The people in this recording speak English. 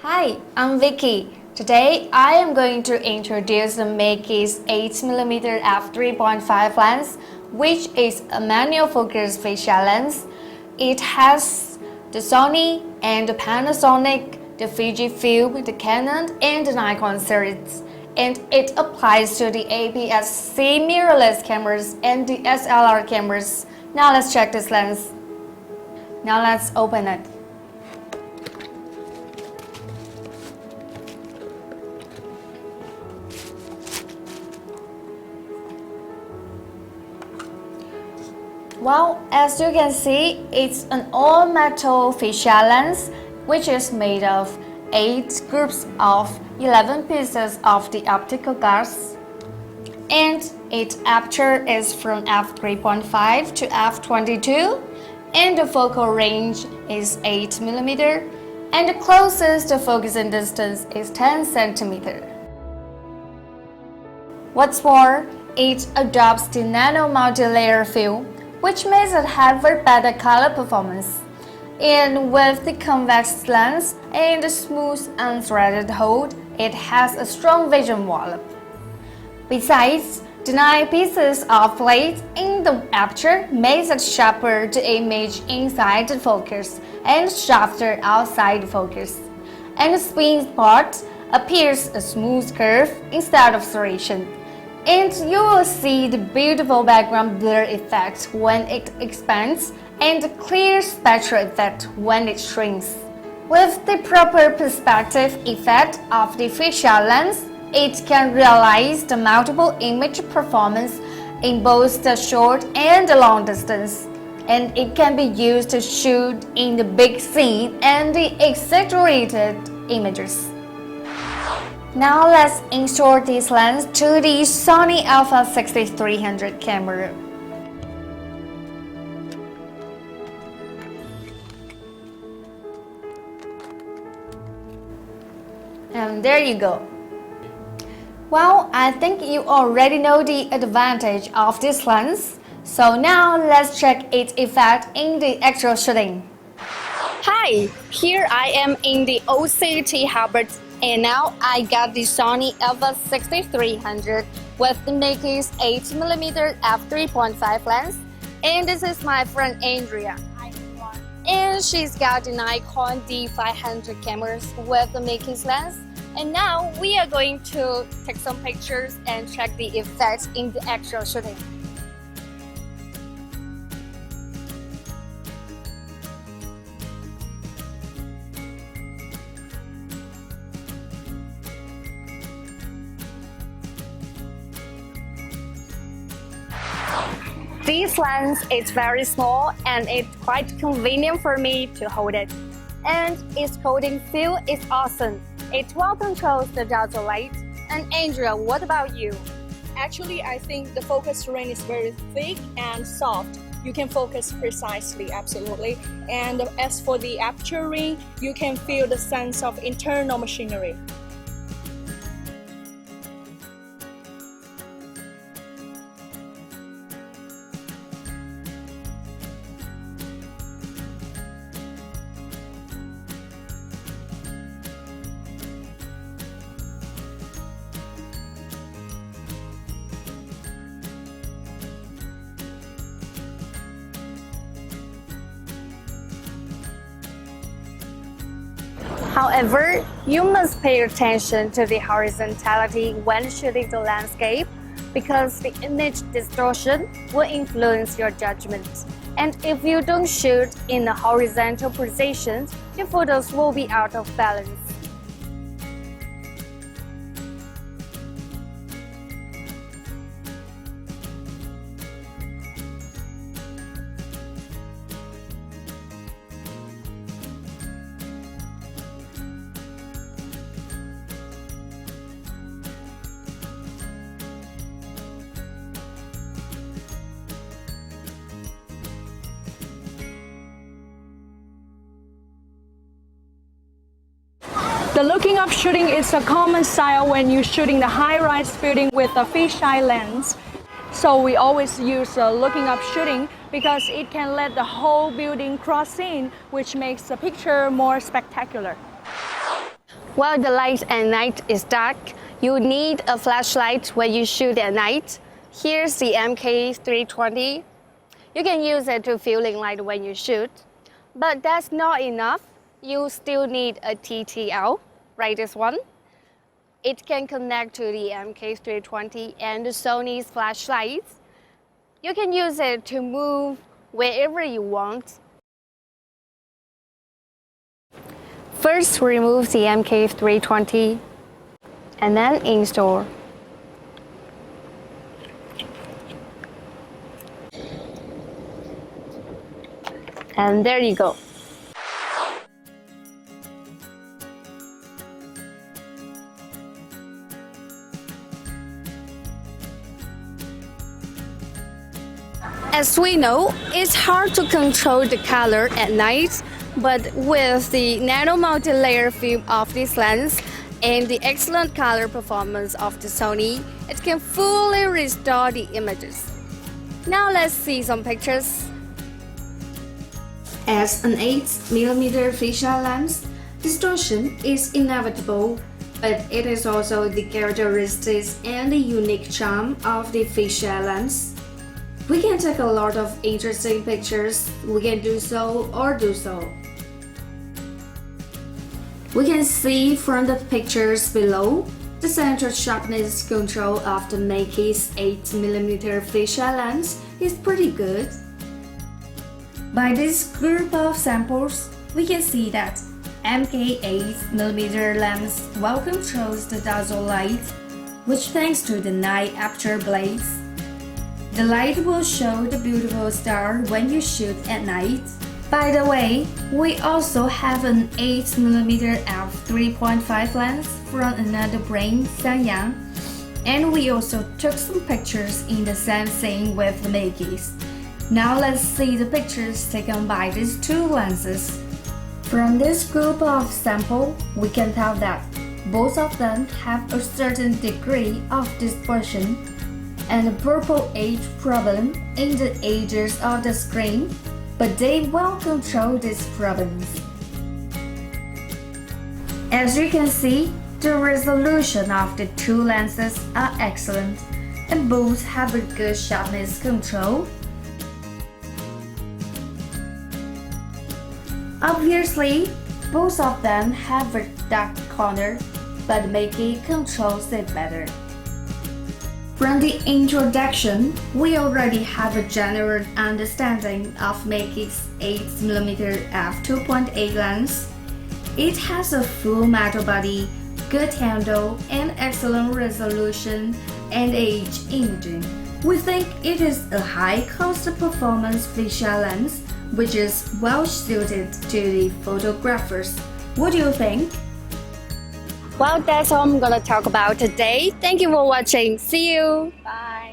Hi, I'm Vicky. Today I am going to introduce the Meike's 8mm f3.5 lens, which is a manual focus fisheye lens. It has the Sony and the Panasonic, the Fujifilm, the Canon and the Nikon series, and it applies to the APS-C mirrorless cameras and the SLR cameras. Now let's check this lens. Now let's open it. Well, as you can see, it's an all-metal fisheye lens, which is made of 8 groups of 11 pieces of the optical glass, and its aperture is from f3.5 to f22, and the focal range is 8mm, and the closest focusing distance is 10 cm. What's more, it adopts the nano multi-layer film, which makes it have very better color performance. And with the convex lens and the smooth unthreaded hold, it has a strong vision wallop. Besides, the 9 pieces of plates in the aperture makes it sharper the image inside the focus and softer outside the focus. And the spin spot appears a smooth curve instead of serration. And you will see the beautiful background blur effect when it expands and the clear spectral effect when it shrinks. With the proper perspective effect of the fisheye lens, it can realize the multiple image performance in both the short and the long distance. And it can be used to shoot in the big scene and the exaggerated images. Now let's install this lens to the Sony a6300 camera. And there you go. Well, I think you already know the advantage of this lens. So now let's check its effect in the actual shooting. Hi, here I am in the a6300, and now I got the Sony a6300 with the Meike's 8mm f3.5 lens, and this is my friend Andrea. And she's got the Nikon D500 cameras with the Meike's lens. And now we are going to take some pictures and check the effects in the actual shooting. This lens is very small and it's quite convenient for me to hold it. And its coating feel is awesome. It well controls the dazzle light. And Andrea, what about you? Actually, I think the focus ring is very thick and soft. You can focus precisely, absolutely. And as for the aperture ring, you can feel the sense of internal machinery. However, you must pay attention to the horizontality when shooting the landscape because the image distortion will influence your judgment. And if you don't shoot in a horizontal position, your photos will be out of balance. The looking up shooting is a common style when you're shooting the high-rise building with a fisheye lens. So we always use looking up shooting because it can let the whole building cross in, which makes the picture more spectacular. While the light at night is dark, you need a flashlight when you shoot at night. Here's the MK320. You can use it to filling light when you shoot. But that's not enough. You still need a TTL, right, this one. It can connect to the MK320 and the Sony's flashlights. You can use it to move wherever you want. First, remove the MK320 and then install. And there you go. As we know, it's hard to control the color at night, but with the nano multi-layer film of this lens and the excellent color performance of the Sony, it can fully restore the images. Now let's see some pictures. As an 8mm fisheye lens, distortion is inevitable, but it is also the characteristics and the unique charm of the fisheye lens. We can take a lot of interesting pictures, we can do so or do so. We can see from the pictures below, the center sharpness control of the Meike's 8mm fisheye lens is pretty good. By this group of samples, we can see that MK 8mm lens well controls the dazzle light, which thanks to the night aperture blades. The light will show the beautiful star when you shoot at night. By the way, we also have an 8mm f3.5 lens from another brand, Sony, and we also took some pictures in the same scene with the Meike's. Now let's see the pictures taken by these two lenses. From this group of samples, we can tell that both of them have a certain degree of distortion and a purple edge problem in the edges of the screen, but they well control these problems. As you can see, the resolution of the two lenses are excellent, and both have a good sharpness control. Obviously, both of them have a dark corner, but Meike controls it better. From the introduction, we already have a general understanding of Meike's 8mm f2.8 lens. It has a full metal body, good handle, and excellent resolution and edge imaging. We think it is a high-cost performance fisheye lens, which is well suited to the photographers. What do you think? Well, that's all I'm gonna talk about today. Thank you for watching. See you. Bye.